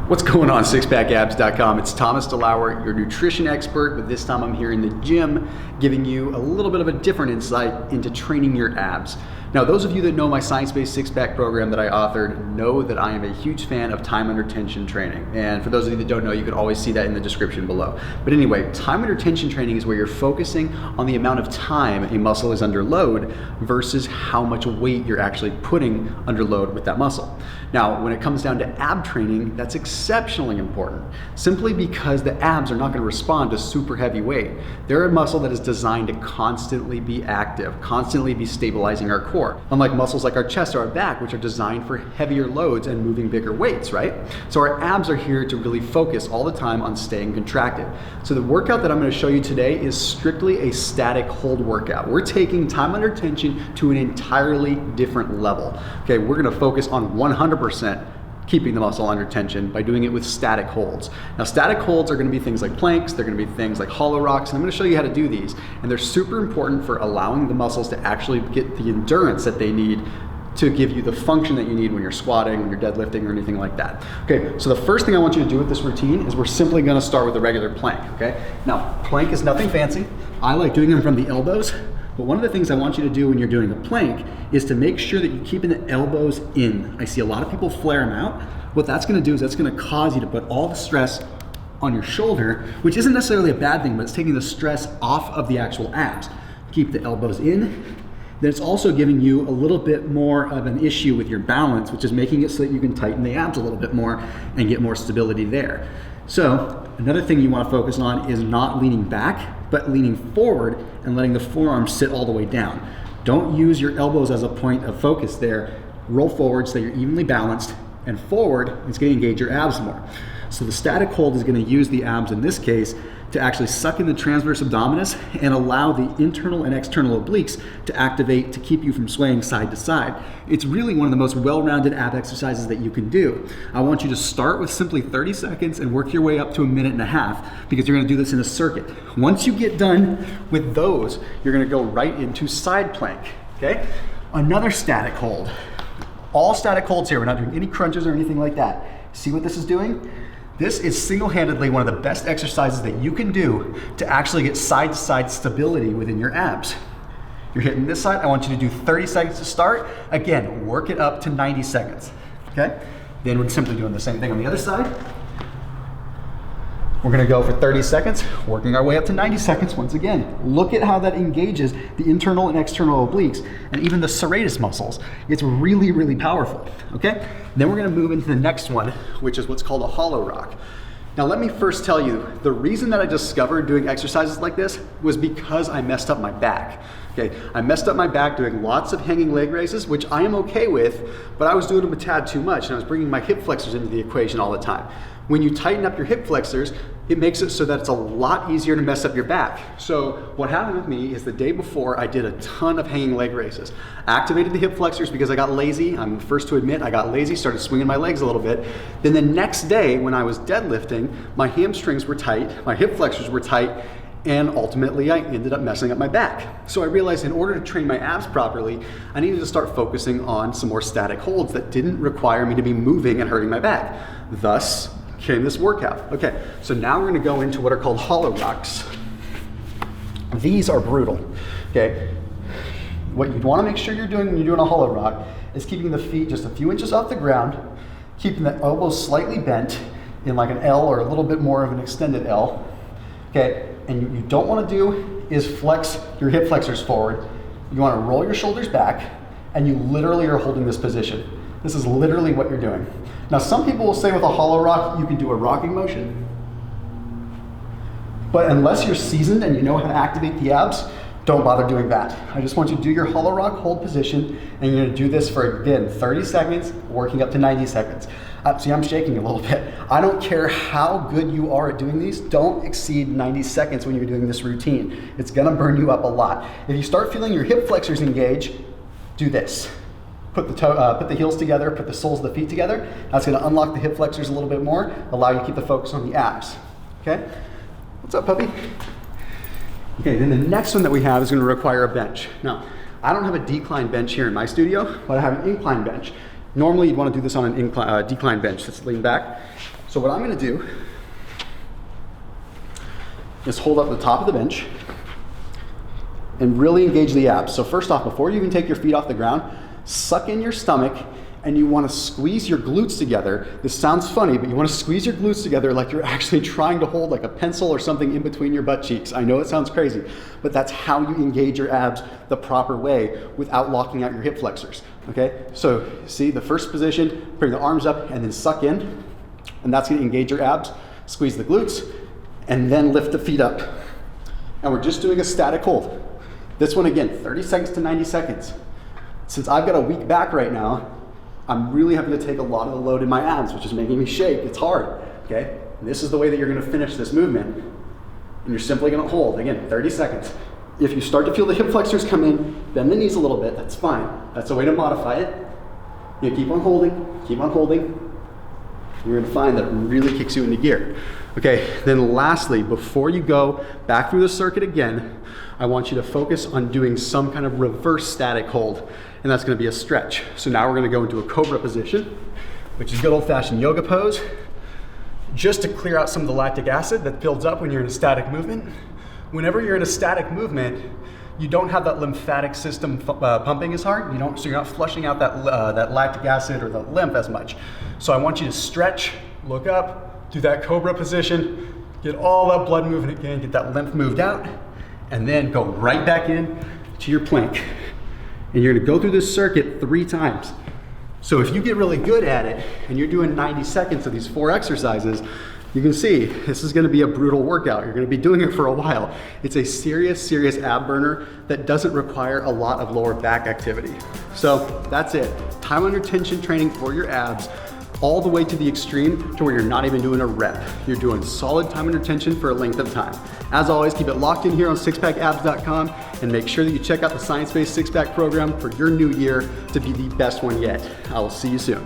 What's going on, SixPackAbs.com? It's DeLauer, your nutrition expert, but this time I'm here in the gym giving you a little bit of a different insight into training your abs. Now, those of you that know my science-based six-pack program that I authored know that I am a huge fan of time under tension training. And for those of you that don't know, you can always see that in the description below. But anyway, time under tension training is where you're focusing on the amount of time a muscle is under load versus how much weight you're actually putting under load with that muscle. Now, when it comes down to ab training, that's exceptionally important, simply because the abs are not going to respond to super heavy weight. They're a muscle that is designed to constantly be active, constantly be stabilizing our core. Unlike muscles like our chest or our back, which are designed for heavier loads and moving bigger weights, right? So our abs are here to really focus all the time on staying contracted. So the workout that I'm going to show you today is strictly a static hold workout. We're taking time under tension to an entirely different level. Okay, we're going to focus on 100% keeping the muscle under tension by doing it with static holds. Now, static holds are going to be things like planks, they're going to be things like hollow rocks, and I'm going to show you how to do these. And they're super important for allowing the muscles to actually get the endurance that they need to give you the function that you need when you're squatting, when you're deadlifting, or anything like that. Okay, so the first thing I want you to do with this routine is we're simply going to start with a regular plank, okay? Now, plank is nothing fancy. I like doing them from the elbows. But one of the things I want you to do when you're doing a plank is to make sure that you're keeping the elbows in. I see a lot of people flare them out. What that's gonna do is that's gonna cause you to put all the stress on your shoulder, which isn't necessarily a bad thing, but it's taking the stress off of the actual abs. Keep the elbows in. Then it's also giving you a little bit more of an issue with your balance, which is making it so that you can tighten the abs a little bit more and get more stability there. So another thing you want to focus on is not leaning back, but leaning forward and letting the forearms sit all the way down. Don't use your elbows as a point of focus there. Roll forward so that you're evenly balanced, and forward is going to engage your abs more. So the static hold is going to use the abs in this case to actually suck in the transverse abdominis and allow the internal and external obliques to activate to keep you from swaying side to side. It's really one of the most well-rounded ab exercises that you can do. I want you to start with simply 30 seconds and work your way up to 1.5 minutes because you're going to do this in a circuit. Once you get done with those, you're going to go right into side plank, okay? Another static hold. All static holds here. We're not doing any crunches or anything like that. See what this is doing? This is single-handedly one of the best exercises that you can do to actually get side-to-side stability within your abs. You're hitting this side. I want you to do 30 seconds to start. Again, work it up to 90 seconds, okay? Then we're simply doing the same thing on the other side. We're gonna go for 30 seconds, working our way up to 90 seconds once again. Look at how that engages the internal and external obliques and even the serratus muscles. It's really, really powerful, okay? Then we're gonna move into the next one, which is what's called a hollow rock. Now let me first tell you, the reason that I discovered doing exercises like this was because I messed up my back. Okay, I messed up my back doing lots of hanging leg raises, which I am okay with, but I was doing them a tad too much and I was bringing my hip flexors into the equation all the time. When you tighten up your hip flexors, it makes it so that it's a lot easier to mess up your back. So what happened with me is the day before I did a ton of hanging leg raises. Activated the hip flexors because I got lazy. I'm the first to admit I got lazy, started swinging my legs a little bit. Then the next day when I was deadlifting, my hamstrings were tight, my hip flexors were tight, and ultimately I ended up messing up my back. So I realized in order to train my abs properly, I needed to start focusing on some more static holds that didn't require me to be moving and hurting my back. Thus came this workout. Okay, so now we're gonna go into what are called hollow rocks. These are brutal, okay? What you wanna make sure you're doing when you're doing a hollow rock is keeping the feet just a few inches off the ground, keeping the elbows slightly bent in like an L or a little bit more of an extended L, okay? And what you don't wanna do is flex your hip flexors forward. You wanna roll your shoulders back, and you literally are holding this position. This is literally what you're doing. Now, some people will say with a hollow rock, you can do a rocking motion. But unless you're seasoned and you know how to activate the abs, don't bother doing that. I just want you to do your hollow rock hold position, and you're gonna do this for, again, 30 seconds, working up to 90 seconds. See, I'm shaking a little bit. I don't care how good you are at doing these, don't exceed 90 seconds when you're doing this routine. It's gonna burn you up a lot. If you start feeling your hip flexors engage, do this. Put the heels together, put the soles of the feet together. That's gonna unlock the hip flexors a little bit more, allow you to keep the focus on the abs, okay? What's up, puppy? Okay, then the next one that we have is gonna require a bench. Now, I don't have a decline bench here in my studio, but I have an incline bench. Normally, you'd wanna do this on an decline bench. Let's lean back. So what I'm gonna do is hold up the top of the bench and really engage the abs. So first off, before you even take your feet off the ground, suck in your stomach, and you wanna squeeze your glutes together. This sounds funny, but you wanna squeeze your glutes together like you're actually trying to hold like a pencil or something in between your butt cheeks. I know it sounds crazy, but that's how you engage your abs the proper way without locking out your hip flexors, okay? So see the first position, bring the arms up and then suck in, and that's gonna engage your abs, squeeze the glutes, and then lift the feet up. And we're just doing a static hold. This one again, 30 seconds to 90 seconds. Since I've got a weak back right now, I'm really having to take a lot of the load in my abs, which is making me shake. It's hard, okay? And this is the way that you're gonna finish this movement. And you're simply gonna hold, again, 30 seconds. If you start to feel the hip flexors come in, bend the knees a little bit, that's fine. That's a way to modify it. You keep on holding, keep on holding. You're gonna find that it really kicks you into gear. Okay, then lastly, before you go back through the circuit again, I want you to focus on doing some kind of reverse static hold, and that's gonna be a stretch. So now we're gonna go into a cobra position, which is good old-fashioned yoga pose, just to clear out some of the lactic acid that builds up when you're in a static movement. Whenever you're in a static movement, you don't have that lymphatic system pumping as hard. So you're not flushing out that lactic acid or the lymph as much. So I want you to stretch, look up, do that cobra position, get all that blood moving again, get that lymph moved out, and then go right back in to your plank. And you're gonna go through this circuit 3 times. So if you get really good at it and you're doing 90 seconds of these 4 exercises, you can see this is gonna be a brutal workout. You're gonna be doing it for a while. It's a serious, serious ab burner that doesn't require a lot of lower back activity. So that's it. Time under tension training for your abs, all the way to the extreme to where you're not even doing a rep. You're doing solid time under tension for a length of time. As always, keep it locked in here on SixPackAbs.com and make sure that you check out the science-based six-pack program for your new year to be the best one yet. I will see you soon.